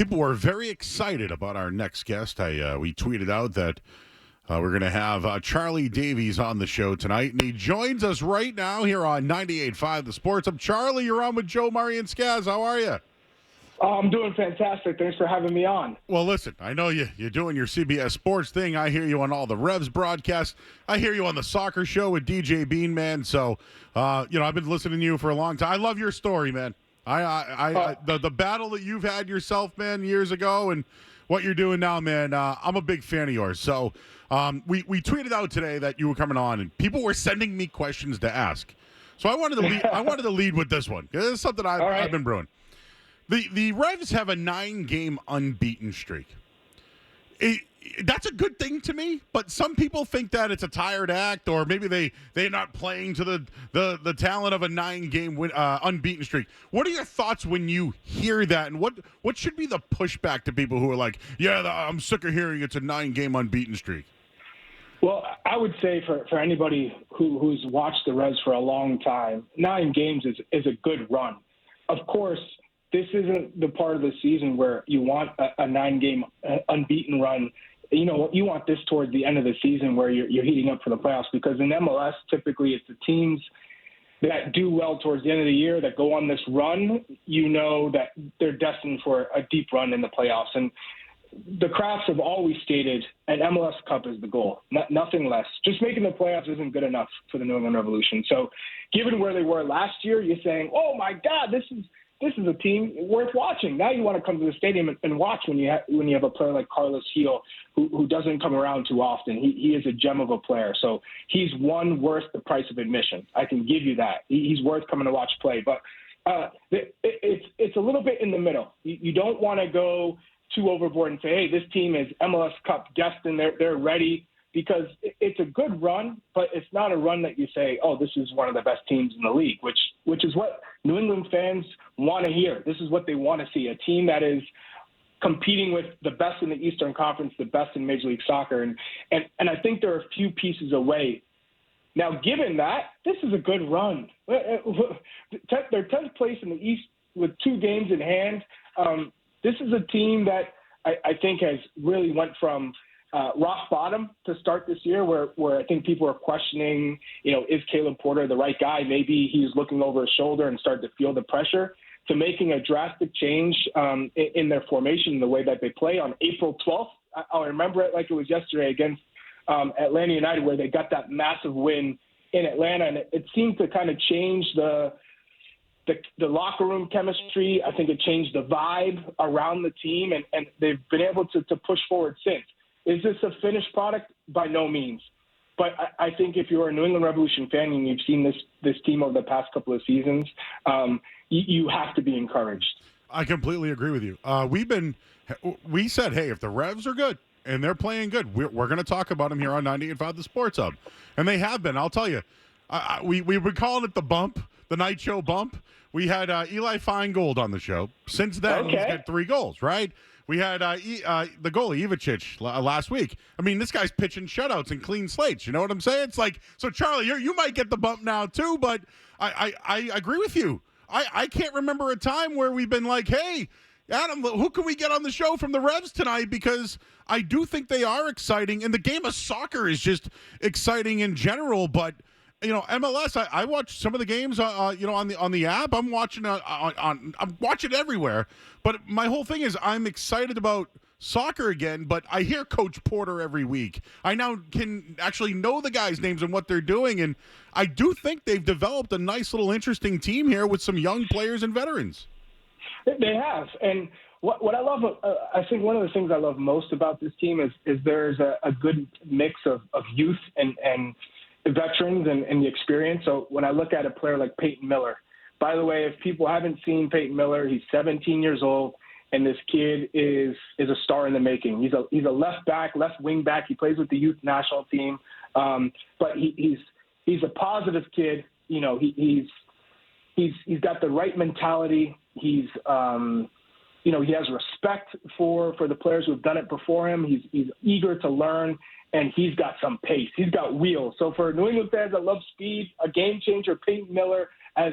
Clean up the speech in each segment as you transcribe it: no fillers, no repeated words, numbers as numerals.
People were very excited about our next guest. We tweeted out that we're going to have Charlie Davies on the show tonight, and he joins us right now here on 98.5 The Sports Hub. Charlie, you're on with Joe, Murray, and Skaz. How are you? I'm doing fantastic. Thanks for having me on. Well, listen, I know you're doing your CBS Sports thing. I hear you on all the Revs broadcasts. I hear you on the soccer show with DJ Bean, man. So, I've been listening to you for a long time. I love your story, man. The battle that you've had yourself, man, years ago, and what you're doing now, man. I'm a big fan of yours. So, we tweeted out today that you were coming on, and people were sending me questions to ask. So I wanted to lead with this one. This is something I've been brewing. The Revs have a 9-game unbeaten streak. That's a good thing to me, but some people think that it's a tired act, or maybe they're not playing to the talent of a 9-game unbeaten streak. What are your thoughts when you hear that, and what should be the pushback to people who are like, I'm sick of hearing it's a 9-game unbeaten streak? Well, I would say for anybody who's watched the Revs for a long time, 9 games is a good run. Of course, this isn't the part of the season where you want a 9-game unbeaten run. You know, you want this towards the end of the season where you're heating up for the playoffs, because in MLS, typically it's the teams that do well towards the end of the year that go on this run. You know that they're destined for a deep run in the playoffs. And the Crafts have always stated an MLS Cup is the goal, nothing less. Just making the playoffs isn't good enough for the New England Revolution. So given where they were last year, you're saying, oh, my God, this is a team worth watching. Now you want to come to the stadium and watch when you have a player like Carlos Gil, who doesn't come around too often. He is a gem of a player. So he's one worth the price of admission. I can give you that. He's worth coming to watch play. But it's a little bit in the middle. You don't want to go too overboard and say, hey, this team is MLS Cup destined. They're ready. Because it's a good run, but it's not a run that you say, oh, this is one of the best teams in the league, which is what New England fans want to hear. This is what they want to see, a team that is competing with the best in the Eastern Conference, the best in Major League Soccer. And I think they're a few pieces away. Now, given that, this is a good run. They're 10th place in the East with 2 games in hand. This is a team that I think has really went from rock bottom to start this year, where I think people are questioning, is Caleb Porter the right guy? Maybe he's looking over his shoulder and starting to feel the pressure, to making a drastic change in their formation, the way that they play on April 12th. I'll remember it like it was yesterday against Atlanta United, where they got that massive win in Atlanta, and it seemed to kind of change the locker room chemistry. I think it changed the vibe around the team, and they've been able to push forward since. Is this a finished product? By no means. But I think if you're a New England Revolution fan and you've seen this team over the past couple of seasons, you have to be encouraged. I completely agree with you. We said, hey, if the Revs are good and they're playing good, we're going to talk about them here on 98.5 The Sports Hub. And they have been. I'll tell you, we've been calling it the bump, the night show bump. We had Eli Feingold on the show. Since then, He's got 3 goals, right? We had the goalie, Ivicic, last week. I mean, this guy's pitching shutouts and clean slates. You know what I'm saying? It's like, so Charlie, you might get the bump now too, but I agree with you. I can't remember a time where we've been like, hey, Adam, who can we get on the show from the Revs tonight? Because I do think they are exciting, and the game of soccer is just exciting in general, but MLS. I watch some of the games, on the app. I'm watching I'm watching everywhere. But my whole thing is I'm excited about soccer again. But I hear Coach Porter every week. I now can actually know the guys' names and what they're doing, and I do think they've developed a nice little interesting team here with some young players and veterans. They have, and what I love, I think one of the things I love most about this team is there's a good mix of youth and veterans and the experience. So when I look at a player like Peyton Miller, by the way, if people haven't seen Peyton Miller, he's 17 years old, and this kid is a star in the making. He's a left wing back. He plays with the youth national team, but he's a positive kid. He's got the right mentality. He has respect for the players who have done it before him. He's eager to learn. And he's got some pace. He's got wheels. So for New England fans that love speed, a game changer, Peyton Miller as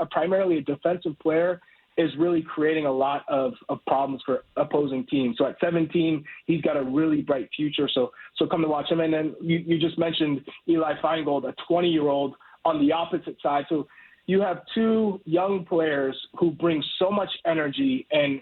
primarily a defensive player, is really creating a lot of problems for opposing teams. So at 17, he's got a really bright future. So come to watch him. And then you just mentioned Eli Feingold, a 20-year-old on the opposite side. So you have two young players who bring so much energy and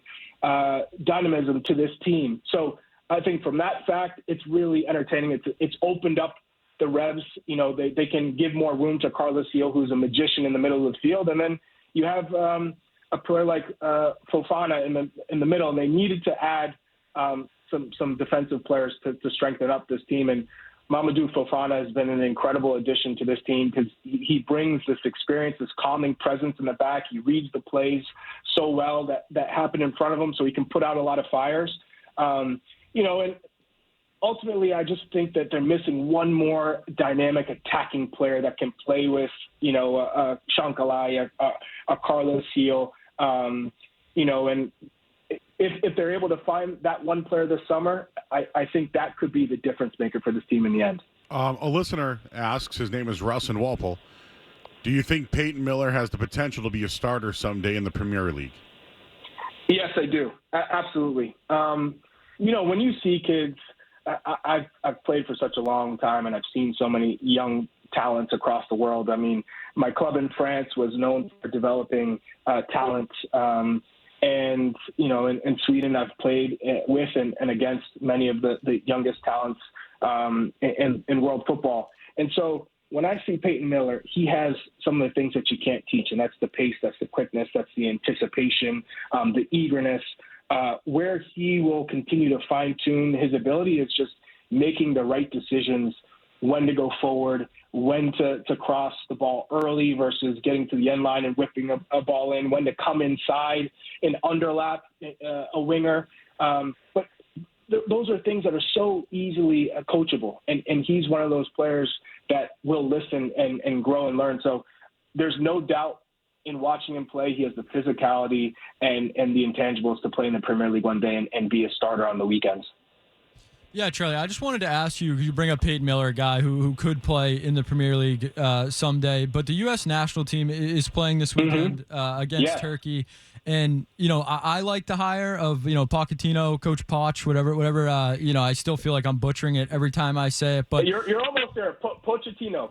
dynamism to this team. So I think from that fact, it's really entertaining. It's opened up the Revs. You know, they can give more room to Carlos Gil, who's a magician in the middle of the field. And then you have a player like Fofana in the middle, and they needed to add some defensive players to strengthen up this team. And Mamadou Fofana has been an incredible addition to this team because he brings this experience, this calming presence in the back. He reads the plays so well that happen in front of him, so he can put out a lot of fires. You know, and ultimately, I just think that they're missing one more dynamic attacking player that can play with, you know, a Shankala, a Carlos Gil, you know, and if they're able to find that one player this summer, I think that could be the difference maker for this team in the end. A listener asks, his name is Russ in Walpole, do you think Peyton Miller has the potential to be a starter someday in the Premier League? Yes, I do. Absolutely. You know, when you see kids, I've played for such a long time, and I've seen so many young talents across the world. I mean, my club in France was known for developing talent. And, you know, in Sweden, I've played with and against many of the youngest talents in world football. And so when I see Peyton Miller, he has some of the things that you can't teach, and that's the pace, that's the quickness, that's the anticipation, the eagerness. Where he will continue to fine-tune his ability is just making the right decisions, when to go forward, when to cross the ball early versus getting to the end line and whipping a ball in, when to come inside and underlap a winger. But those are things that are so easily coachable, and he's one of those players that will listen and grow and learn. So there's no doubt in watching him play, he has the physicality and the intangibles to play in the Premier League one day and be a starter on the weekends. Yeah, Charlie, I just wanted to ask you, you bring up Peyton Miller, a guy who could play in the Premier League someday, but the U.S. national team is playing this weekend against Turkey. And, you know, I like the hire of, you know, Pochettino, Coach Poch, whatever, you know, I still feel like I'm butchering it every time I say it. But you're almost there. Pochettino.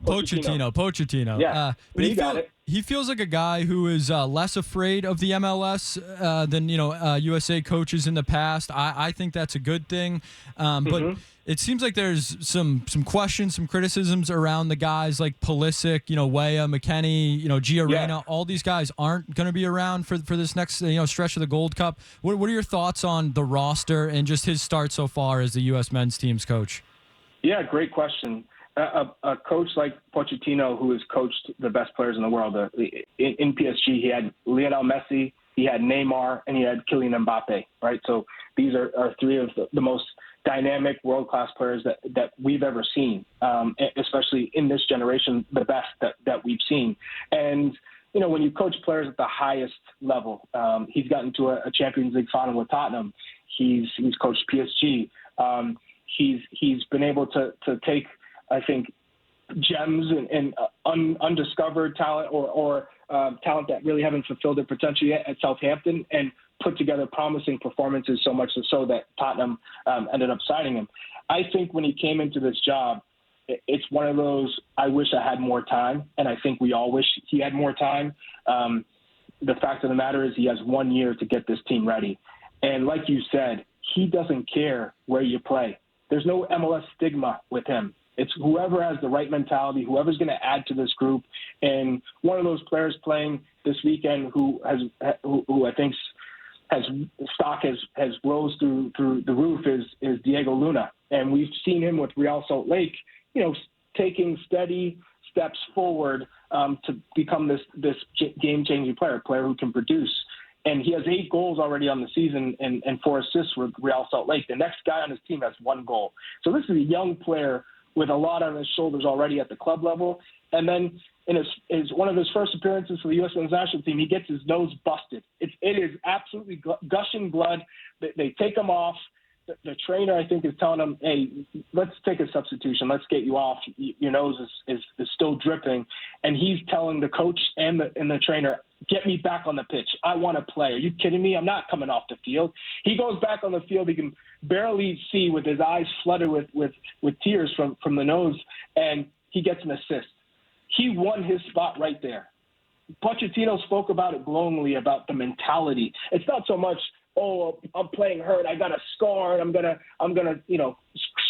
Yeah. But he feels like a guy who is less afraid of the MLS than, you know, USA coaches in the past. I think that's a good thing. But it seems like there's some questions, some criticisms around the guys like Pulisic, you know, Weah, McKennie, you know, Giorena. All these guys aren't going to be around for this next, you know, stretch of the Gold Cup. What are your thoughts on the roster and just his start so far as the U.S. men's team's coach? Yeah, great question. A coach like Pochettino, who has coached the best players in the world, in PSG, he had Lionel Messi, he had Neymar, and he had Kylian Mbappe, right? So these are three of the most dynamic world-class players that we've ever seen, especially in this generation, the best that we've seen. And, you know, when you coach players at the highest level, he's gotten to a Champions League final with Tottenham. He's coached PSG. He's been able to take, I think, gems and undiscovered talent or talent that really haven't fulfilled their potential yet at Southampton and put together promising performances, so much so that Tottenham ended up signing him. I think when he came into this job, it's one of those, I wish I had more time, and I think we all wish he had more time. The fact of the matter is he has 1 year to get this team ready. And like you said, he doesn't care where you play. There's no MLS stigma with him. It's whoever has the right mentality, whoever's going to add to this group. And one of those players playing this weekend who I think stock has rose through the roof is Diego Luna. And we've seen him with Real Salt Lake, you know, taking steady steps forward to become this game-changing player, a player who can produce. And he has 8 goals already on the season and 4 assists with Real Salt Lake. The next guy on his team has 1 goal. So this is a young player with a lot on his shoulders already at the club level. And then in his one of his first appearances for the U.S. men's national team, he gets his nose busted. It is absolutely gushing blood. They take him off. The trainer, I think, is telling him, hey, let's take a substitution. Let's get you off. Your nose is still dripping. And he's telling the coach and the trainer, get me back on the pitch. I want to play. Are you kidding me? I'm not coming off the field. He goes back on the field. He can barely see with his eyes flooded with tears from the nose, and he gets an assist. He won his spot right there. Pochettino spoke about it glowingly, about the mentality. It's not so much, oh, I'm playing hurt, I got a scar, and I'm gonna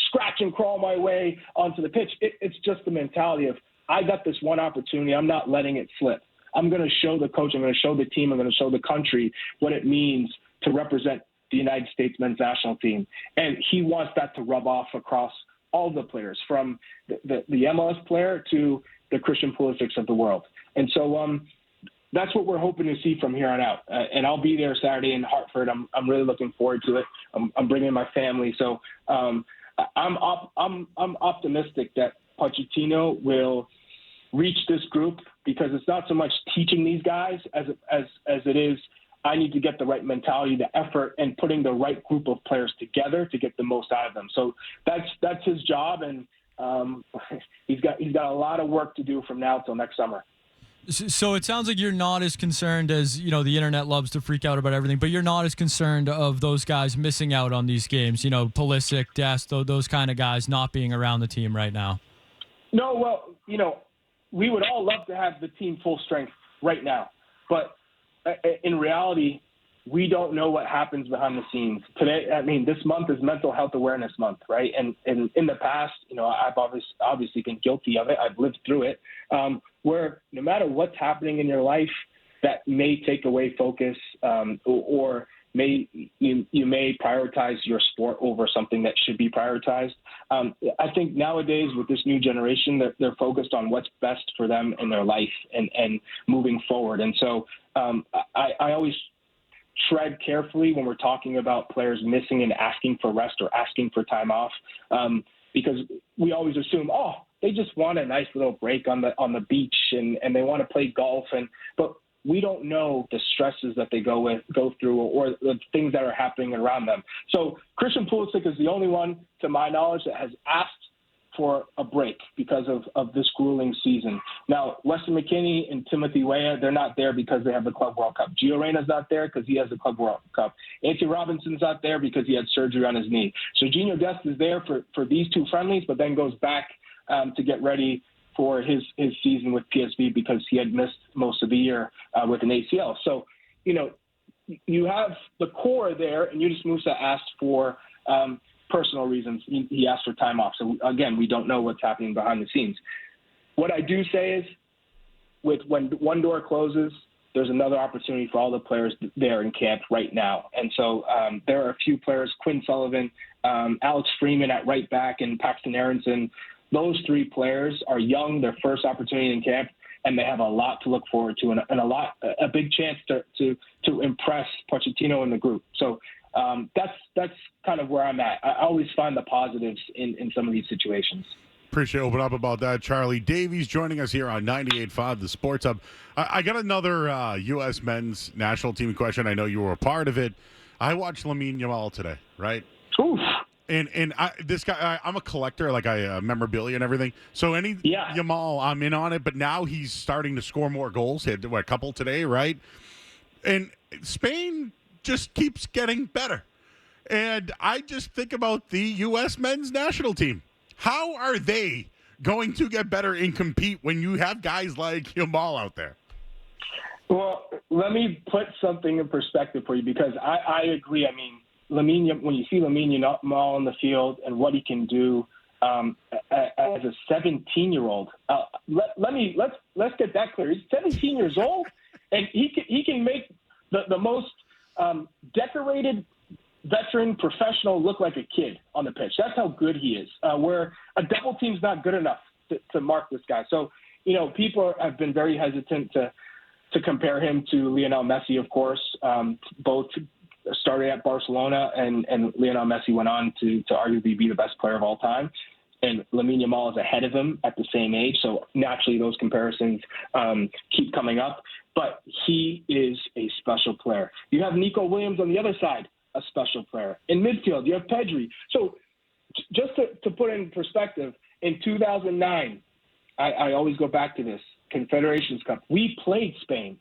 scratch and crawl my way onto the pitch. It's just the mentality of, I got this one opportunity, I'm not letting it slip. I'm going to show the coach, I'm going to show the team, I'm going to show the country what it means to represent the United States men's national team. And he wants that to rub off across all the players, from the MLS player to the Christian Pulisics of the world. And so that's what we're hoping to see from here on out. And I'll be there Saturday in Hartford. I'm really looking forward to it. I'm bringing my family. So I'm optimistic that Pochettino will reach this group, because it's not so much teaching these guys as it is, I need to get the right mentality, the effort, and putting the right group of players together to get the most out of them. So that's his job, and he's got a lot of work to do from now till next summer. So it sounds like you're not as concerned as, the internet loves to freak out about everything, but you're not as concerned of those guys missing out on these games, Pulisic, Dest, those kind of guys not being around the team right now. No, well, we would all love to have the team full strength right now. But in reality, we don't know what happens behind the scenes. Today, this month is Mental Health Awareness Month, right? And in the past, I've obviously been guilty of it. I've lived through it, where no matter what's happening in your life, that may take away focus, or you may prioritize your sport over something that should be prioritized. I think nowadays with this new generation, they're focused on what's best for them in their life and moving forward. And so I always tread carefully when we're talking about players missing and asking for rest or asking for time off, because we always assume, they just want a nice little break on the beach and they want to play golf, but we don't know the stresses that they go through or the things that are happening around them. So Christian Pulisic is the only one, to my knowledge, that has asked for a break because of this grueling season. Now, Weston McKennie and Timothy Weah, they're not there because they have the Club World Cup. Gio Reyna's not there because he has the Club World Cup. Anthony Robinson's not there because he had surgery on his knee. So Sergiño Dest is there for these two friendlies, but then goes back to get ready for his season with PSV because he had missed most of the year with an ACL. So, you have the core there, and Yunus Musa asked for personal reasons. He asked for time off. So, again, we don't know what's happening behind the scenes. What I do say is, when one door closes, there's another opportunity for all the players there in camp right now. And so there are a few players, Quinn Sullivan, Alex Freeman at right back, and Paxton Aronson. Those three players are young, their first opportunity in camp, and they have a lot to look forward to and a big chance to impress Pochettino and the group. So that's kind of where I'm at. I always find the positives in some of these situations. Appreciate opening up about that. Charlie Davies joining us here on 98.5 The Sports Hub. I got another U.S. men's national team question. I know you were a part of it. I watched Lamine Yamal today, right? Oof. And this guy, I'm a collector, like memorabilia and everything. So Yamal, I'm in on it. But now he's starting to score more goals. He had a couple today, right? And Spain just keeps getting better. And I just think about the U.S. men's national team. How are they going to get better and compete when you have guys like Yamal out there? Well, let me put something in perspective for you, because I agree. When you see Lamine Yamal on the field and what he can do as a 17-year-old, let's get that clear. He's 17 years old, and he can make the most decorated veteran professional look like a kid on the pitch. That's how good he is. Where a double team's not good enough to mark this guy. So people have been very hesitant to compare him to Lionel Messi, of course. Both started at Barcelona, and Lionel Messi went on to arguably be the best player of all time. And Lamine Yamal is ahead of him at the same age, so naturally those comparisons keep coming up. But he is a special player. You have Nico Williams on the other side, a special player. In midfield, you have Pedri. So just to put it in perspective, in 2009, I always go back to this, Confederations Cup, we played Spain.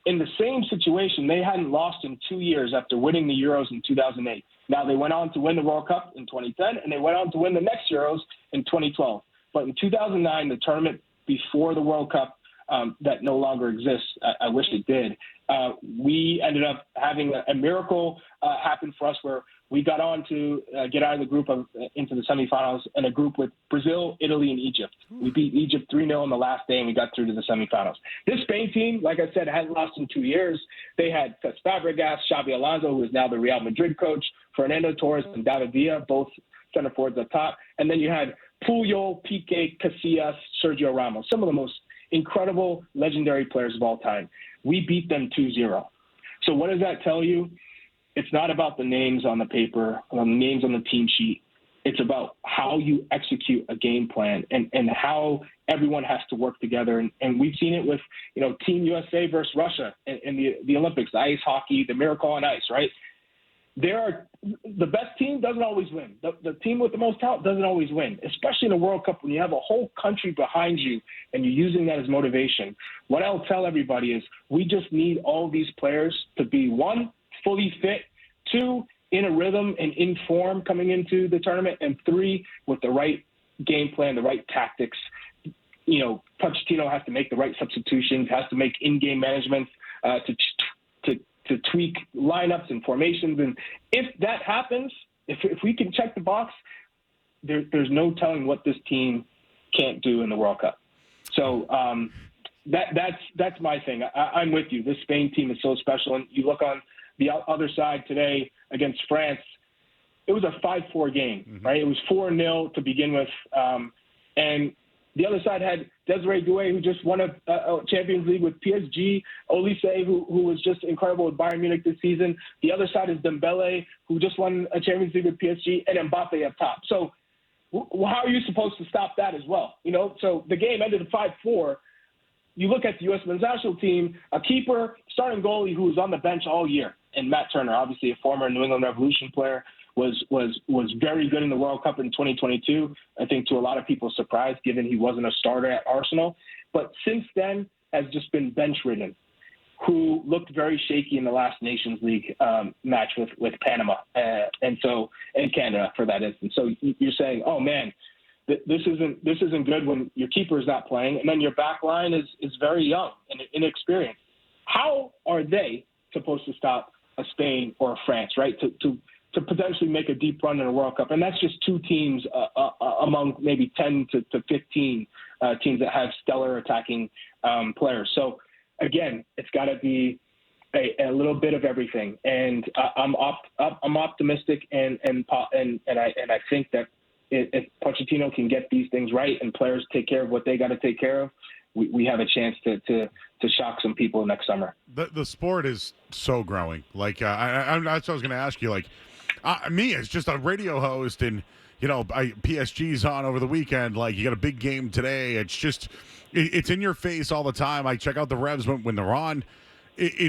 in the same situation, they hadn't lost in 2 years after winning the Euros in 2008. Now, they went on to win the World Cup in 2010, and they went on to win the next Euros in 2012. But in 2009, the tournament before the World Cup that no longer exists, I wish it did, we ended up having a miracle happen for us where we got on to get out of the group into the semifinals in a group with Brazil, Italy, and Egypt. We beat Egypt 3-0 on the last day, and we got through to the semifinals. This Spain team, like I said, hadn't lost in 2 years. They had Cesc Fabregas, Xabi Alonso, who is now the Real Madrid coach, Fernando Torres, and Davies, both center forwards up top. And then you had Puyol, Piqué, Casillas, Sergio Ramos, some of the most incredible, legendary players of all time. We beat them 2-0. So what does that tell you? It's not about the names on the paper, the names on the team sheet. It's about how you execute a game plan and how everyone has to work together. And we've seen it with, Team USA versus Russia in the Olympics, the ice hockey, the miracle on ice, right? The best team doesn't always win. The team with the most talent doesn't always win, especially in a World Cup when you have a whole country behind you and you're using that as motivation. What I'll tell everybody is we just need all these players to be, one, fully fit, two, in a rhythm and in form coming into the tournament, and three, with the right game plan, the right tactics. Pochettino has to make the right substitutions, has to make in-game management to tweak lineups and formations. And if that happens, if we can check the box, there's no telling what this team can't do in the World Cup. So that's my thing. I'm with you. This Spain team is so special. And you look on the other side today against France, it was a 5-4 game, right? It was 4-0 to begin with. And the other side had Desiree Doué, who just won a Champions League with PSG, Olise, who was just incredible with Bayern Munich this season. The other side is Dembele, who just won a Champions League with PSG, and Mbappe up top. So how are you supposed to stop that as well? So the game ended 5-4. You look at the U.S. men's national team, a keeper, starting goalie who was on the bench all year, and Matt Turner, obviously a former New England Revolution player, was very good in the World Cup in 2022. I think to a lot of people's surprise, given he wasn't a starter at Arsenal. But since then has just been bench-ridden, who looked very shaky in the last Nations League match with Panama and Canada for that instance. So you're saying, oh man, this isn't good when your keeper is not playing, and then your back line is very young and inexperienced. How are they supposed to stop a Spain or a France, right? To potentially make a deep run in a World Cup. And that's just two teams among maybe 10 to 15 teams that have stellar attacking players. So, again, it's got to be a little bit of everything. And I'm optimistic, and I think that if Pochettino can get these things right and players take care of what they got to take care of, we have a chance to shock some people next summer. The sport is so growing. Like, that's what I was going to ask you. Like, me as just a radio host, and PSG's on over the weekend. Like, you got a big game today. It's just it's in your face all the time. I check out the Revs when they're on.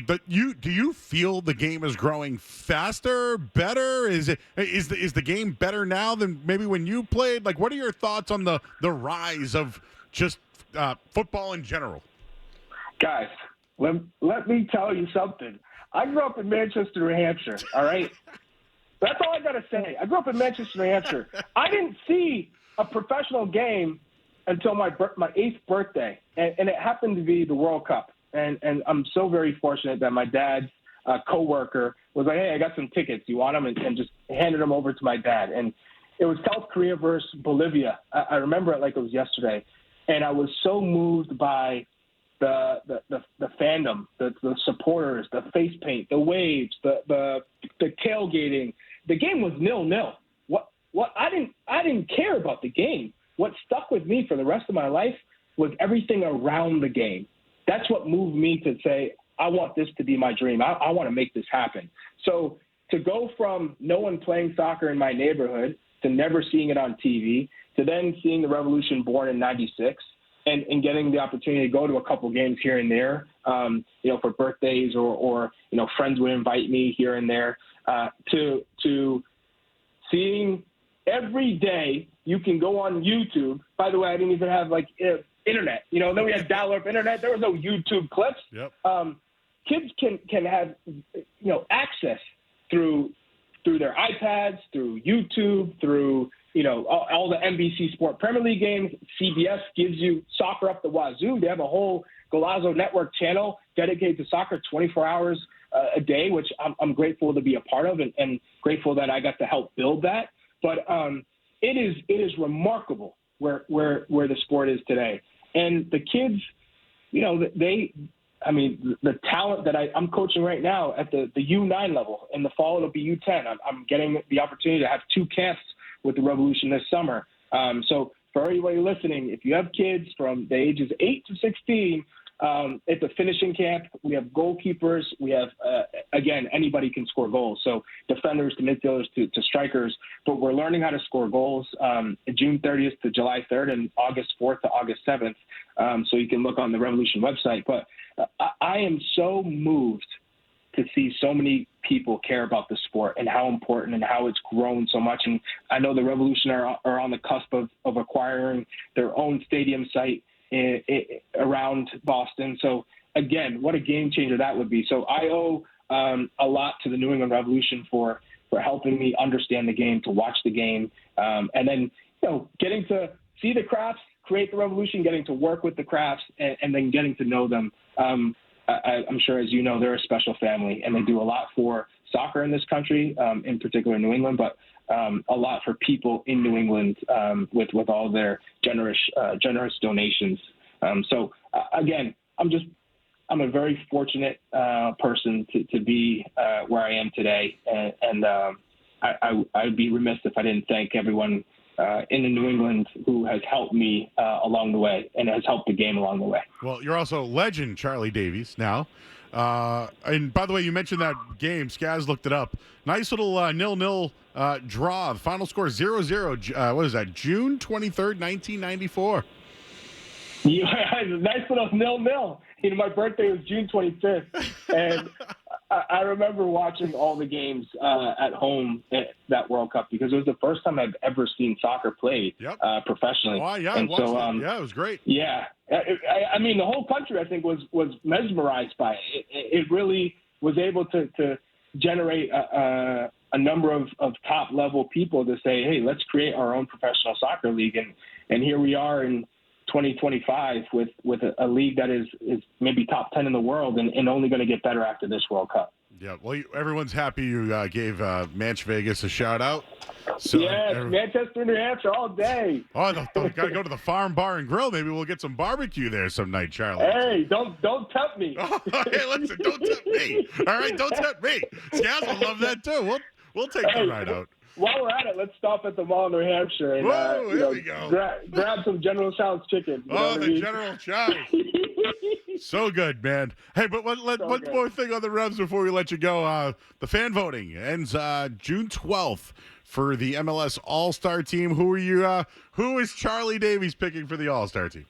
But do you feel the game is growing faster, better? Is the game better now than maybe when you played? Like, what are your thoughts on the rise of just football in general? Guys, let me tell you something. I grew up in Manchester, New Hampshire, all right? That's all I got to say. I grew up in Manchester, New Hampshire. I didn't see a professional game until my 8th birthday, and it happened to be the World Cup. And I'm so very fortunate that my dad's coworker was like, hey, I got some tickets. You want them? And just handed them over to my dad. And it was South Korea versus Bolivia. I remember it like it was yesterday. And I was so moved by the fandom, the supporters, the face paint, the waves, the tailgating. The game was 0-0. What I didn't care about the game. What stuck with me for the rest of my life was everything around the game. That's what moved me to say, I want this to be my dream. I want to make this happen. So to go from no one playing soccer in my neighborhood to never seeing it on TV, to then seeing the Revolution born in '96 and getting the opportunity to go to a couple games here and there, for birthdays or friends would invite me here and there, to seeing every day you can go on YouTube. By the way, I didn't even have internet. Then we had dial-up internet. There was no YouTube clips. Yep. kids can have access through their iPads, through YouTube, through all the NBC Sport Premier League games. CBS gives you soccer up the wazoo. They have a whole Golazo Network channel dedicated to soccer 24 hours a day, which I'm grateful to be a part of and grateful that I got to help build that. But it is remarkable where the sport is today. And the kids, the talent that I'm coaching right now at the U9 level. In the fall, it'll be U10. I'm getting the opportunity to have 2 camps with the Revolution this summer. So for everybody listening, if you have kids from the ages 8 to 16, it's a finishing camp. We have goalkeepers. We have, again, anybody can score goals. So defenders to midfielders to strikers. But we're learning how to score goals June 30th to July 3rd and August 4th to August 7th. So you can look on the Revolution website. But I am so moved to see so many people care about the sport and how important and how it's grown so much. And I know the Revolution are on the cusp of acquiring their own stadium site around Boston. So again, what a game changer that would be. So I owe a lot to the New England Revolution for helping me understand the game, to watch the game, and then getting to see the crafts, create the Revolution, getting to work with the crafts, and then getting to know them. I'm sure, as you know, they're a special family, and they do a lot for soccer in this country, in particular New England, but a lot for people in New England with all their generous donations. So again, I'm a very fortunate person to be where I am today, and I'd be remiss if I didn't thank everyone in New England who has helped me along the way and has helped the game along the way. Well, you're also legend Charlie Davies now. And by the way, you mentioned that game. Skaz looked it up. Nice little 0-0 draw. The final score 0-0. What is that? June 23rd, 1994. Yeah, nice little 0-0. My birthday was June 25th, and I remember watching all the games at home at that World Cup because it was the first time I've ever seen soccer played professionally. Oh, yeah, and so, it was great. Yeah. The whole country, I think, was mesmerized by it. It really was able to generate a number of top-level people to say, hey, let's create our own professional soccer league. And here we are in 2025 with a league that is maybe top 10 in the world and only going to get better after this World Cup. Yeah, well, everyone's happy you gave Manch Vegas a shout-out. So, Manchester, New Hampshire, all day. Oh, got to go to the Farm Bar and Grill. Maybe we'll get some barbecue there some night, Charlie. Hey, don't tempt me. Oh, hey, listen, don't tempt me. All right, don't tempt me. Skaz will love that, too. We'll take the ride out. While we're at it, let's stop at the mall in New Hampshire and here we go. Grab some General Tso's chicken. General Tso's. So good, man. Hey, but one more thing on the Revs before we let you go. The fan voting ends June 12th for the MLS All-Star team. Who is Charlie Davies picking for the All-Star team?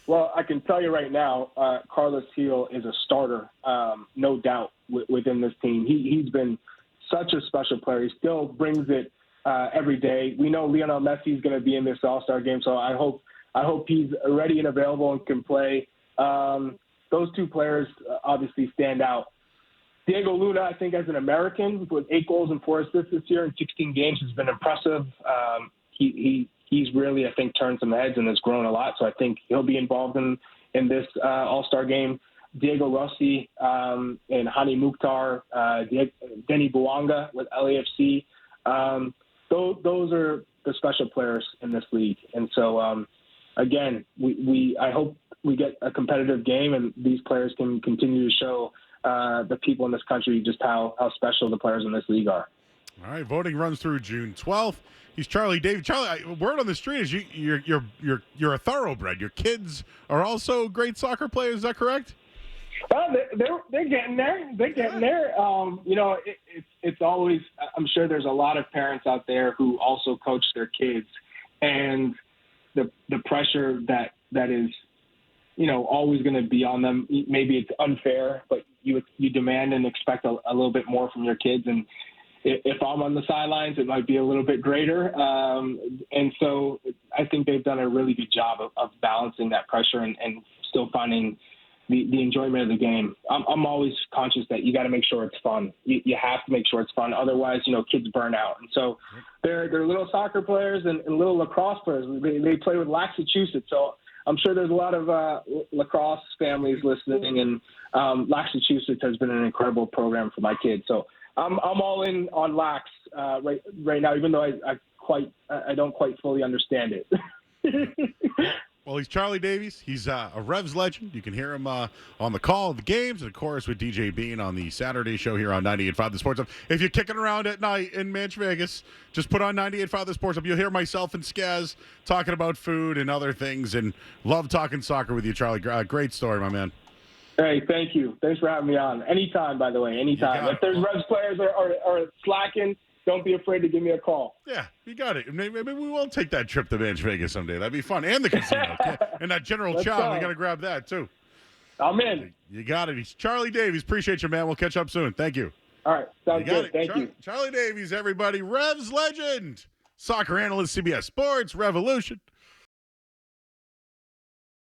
Well, I can tell you right now, Carlos Gil is a starter, no doubt, within this team. He's been such a special player. He still brings it every day. We know Lionel Messi is going to be in this All-Star game, so I hope he's ready and available and can play. Those 2 players obviously stand out. Diego Luna, I think, as an American, with 8 goals and 4 assists this year in 16 games, has been impressive. He's really, I think, turned some heads and has grown a lot. So I think he'll be involved in this All-Star game. Diego Rossi and Hani Mukhtar, Denny Bouanga with LAFC. Those are the special players in this league. And so, again, I hope we get a competitive game and these players can continue to show the people in this country just how special the players in this league are. All right, voting runs through June 12th. He's Charlie Davies. Charlie, word on the street is you're a thoroughbred. Your kids are also great soccer players. Is that correct? Well, they're getting there. They're getting there. It's always. I'm sure there's a lot of parents out there who also coach their kids, and the pressure that is, always going to be on them. Maybe it's unfair, but you demand and expect a little bit more from your kids. And if I'm on the sidelines, it might be a little bit greater. And so I think they've done a really good job of balancing that pressure and still finding the enjoyment of the game. I'm always conscious that you got to make sure it's fun. You have to make sure it's fun. Otherwise, kids burn out. And so they're little soccer players and little lacrosse players. They play with Massachusetts. So I'm sure there's a lot of lacrosse families listening, and Massachusetts has been an incredible program for my kids. So I'm all in on Lax right now, even though I don't quite fully understand it. Well, he's Charlie Davies. He's a Revs legend. You can hear him on the call of the games, and of course with DJ Bean on the Saturday show here on 98.5 The Sports Hub. If you're kicking around at night in Manch Vegas, just put on 98.5 The Sports Hub. You'll hear myself and Skaz talking about food and other things, and love talking soccer with you, Charlie. Great story, my man. Hey, thank you. Thanks for having me on. Anytime, by the way, anytime. If there's Revs players are slacking, don't be afraid to give me a call. Yeah, you got it. Maybe we will take that trip to Manch Vegas someday. That'd be fun. And the casino. And that General Chow, we got to grab that, too. I'm in. You got it. He's Charlie Davies. Appreciate you, man. We'll catch up soon. Thank you. All right. Sounds good. Thank you. Charlie Davies, everybody. Revs legend. Soccer analyst, CBS Sports, Revolution.